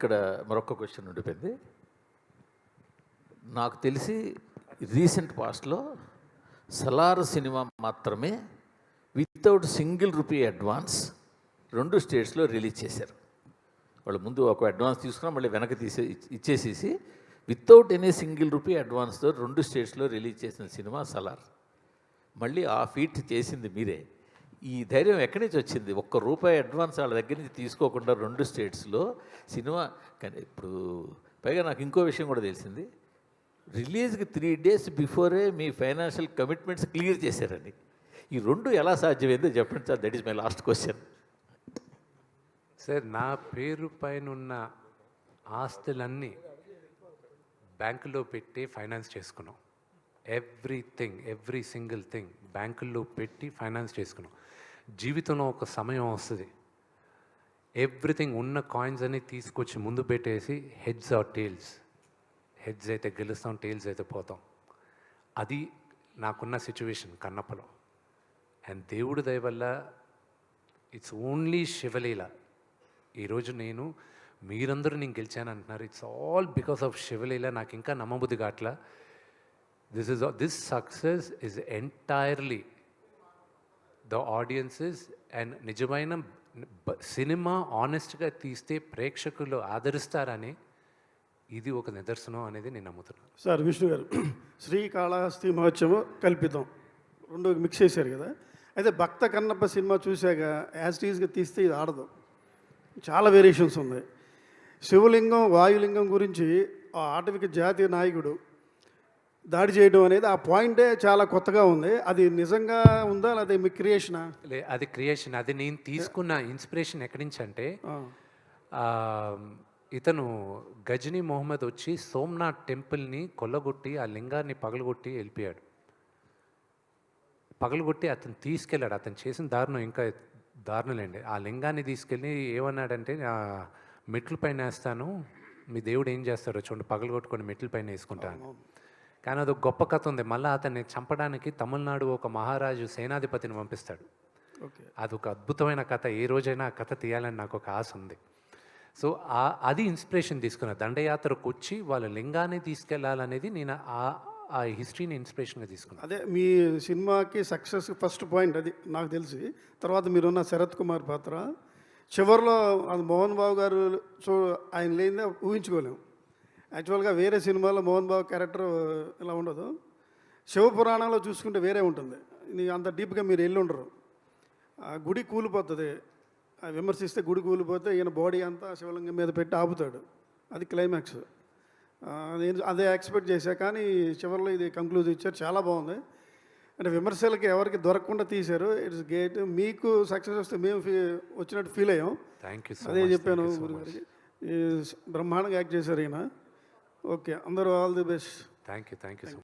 ఇక్కడ మరొక క్వశ్చన్ ఉండిపోయింది. నాకు తెలిసి రీసెంట్ పాస్ట్లో సలార్ సినిమా మాత్రమే వితౌట్ సింగిల్ రూపీ అడ్వాన్స్ 2 స్టేట్స్లో రిలీజ్ చేశారు. వాళ్ళు ముందు ఒక అడ్వాన్స్ తీసుకున్నా మళ్ళీ వెనక్కి ఇచ్చేసేసి వితౌట్ ఎనీ సింగిల్ రూపీ అడ్వాన్స్తో 2 స్టేట్స్లో రిలీజ్ చేసిన సినిమా సలార్. మళ్ళీ ఆ ఫీట్ చేసింది మీరే. ఈ ధైర్యం ఎక్కడి నుంచి వచ్చింది? ₹1 అడ్వాన్స్ వాళ్ళ దగ్గర నుంచి తీసుకోకుండా 2 స్టేట్స్లో సినిమా. కానీ ఇప్పుడు పైగా నాకు ఇంకో విషయం కూడా తెలిసింది, రిలీజ్కి 3 days బిఫోరే మీ ఫైనాన్షియల్ కమిట్మెంట్స్ క్లియర్ చేశారని. ఈ 2 ఎలా సాధ్యమైందో చెప్పండి sir. That is my last question. Sir, నా పేరు పైన ఉన్న ఆస్తులన్నీ బ్యాంకులో పెట్టి ఫైనాన్స్ చేసుకున్నాం. ఎవ్రీథింగ్, ఎవ్రీ సింగిల్ థింగ్ బ్యాంకుల్లో పెట్టి ఫైనాన్స్ చేసుకున్నాం. జీవితంలో ఒక సమయం వస్తుంది, ఎవ్రీథింగ్ ఉన్న కాయిన్స్ అన్ని తీసుకొచ్చి ముందు పెట్టేసి హెడ్స్ ఆర్ టేల్స్, హెడ్స్ అయితే గెలుస్తాం, టేల్స్ అయితే పోతాం. అది నాకున్న సిచ్యువేషన్ కన్నప్పలో. అండ్ దేవుడి దయ వల్ల ఇట్స్ ఓన్లీ శివలీల. ఈరోజు మీరందరూ నేను గెలిచాను అంటున్నారు. ఇట్స్ ఆల్ బికాస్ ఆఫ్ శివలీల. నాకు ఇంకా నమ్మబుద్ధి కావట్లా. This success is entirely the audiences. And నిజమైన సినిమా ఆనెస్ట్గా తీస్తే ప్రేక్షకులు ఆదరిస్తారని ఇది ఒక నిదర్శనం అనేది నేను నమ్ముతున్నాను. సార్, విష్ణు గారు, శ్రీకాళహస్తి మహోత్సవం కల్పితం 2 మిక్స్ చేశారు కదా. అయితే భక్త కన్నప్ప సినిమా చూశాక యాజ్ టీజ్గా తీస్తే ఇది ఆడదు, చాలా వేరియేషన్స్ ఉన్నాయి. శివలింగం వాయులింగం గురించి ఆ ఆటవిక జాతీయ నాయకుడు దాడి చేయడం అనేది ఆ పాయింటే చాలా కొత్తగా ఉంది. అది నిజంగా ఉందా లేదా మీ క్రియేషనా? అది క్రియేషన్. అది నేను తీసుకున్న ఇన్స్పిరేషన్ ఎక్కడి నుంచి అంటే, ఇతను గజనీ మొహమ్మద్ వచ్చి సోమనాథ్ టెంపుల్ని కొల్లగొట్టి ఆ లింగాన్ని పగలగొట్టి వెళ్ళిపోయాడు. పగలగొట్టి అతను తీసుకెళ్ళాడు. అతను చేసిన దారుణం ఇంకా దారుణలేండి. ఆ లింగాన్ని తీసుకెళ్ళి ఏమన్నాడంటే, మెట్ల పైన వేస్తాను, మీ దేవుడు ఏం చేస్తారో చూడండి, పగలగొట్టుకొని మెట్ల పైన వేసుకుంటాను. కానీ అది ఒక గొప్ప కథ ఉంది. మళ్ళీ అతన్ని చంపడానికి తమిళనాడు ఒక మహారాజు సేనాధిపతిని పంపిస్తాడు. అది ఒక అద్భుతమైన కథ. ఏ రోజైనా ఆ కథ తీయాలని నాకు ఒక ఆశ ఉంది. సో అది ఇన్స్పిరేషన్ తీసుకున్నా. దండయాత్రకు వచ్చి వాళ్ళ లింగాన్ని తీసుకెళ్లాలనేది నేను ఆ హిస్టరీని ఇన్స్పిరేషన్గా తీసుకున్నాను. అదే మీ సినిమాకి సక్సెస్ ఫస్ట్ పాయింట్ అది నాకు తెలిసి. తర్వాత మీరున్న శరత్ కుమార్ పాత్ర చివరిలో అది మోహన్ బాబు గారు. సో ఆయన లేనిదే ఊహించుకోలేము. యాక్చువల్గా వేరే సినిమాలో మోహన్ బాబు క్యారెక్టర్ ఇలా ఉండదు. శివపురాణంలో చూసుకుంటే వేరే ఉంటుంది. అంత డీప్గా మీరు వెళ్ళి ఉండరు. గుడి కూలిపోతుంది, విమర్శిస్తే గుడి కూలిపోతే ఈయన బాడీ అంతా శివలింగం మీద పెట్టి ఆపుతాడు. అది క్లైమాక్స్. నేను అదే ఎక్స్పెక్ట్ చేశా, కానీ చివరిలో ఇది కంక్లూజ్ ఇచ్చారు. చాలా బాగుంది. అంటే విమర్శలకి ఎవరికి దొరకకుండా తీశారు. It's great. మీకు సక్సెస్ వస్తే మేము వచ్చినట్టు ఫీల్ అయ్యాం. Thank you. అదే చెప్పాను గురుగారికి. బ్రహ్మాండంగా యాక్ట్ చేశారు ఈయన. ఓకే, అందరూ all the best. Thank you.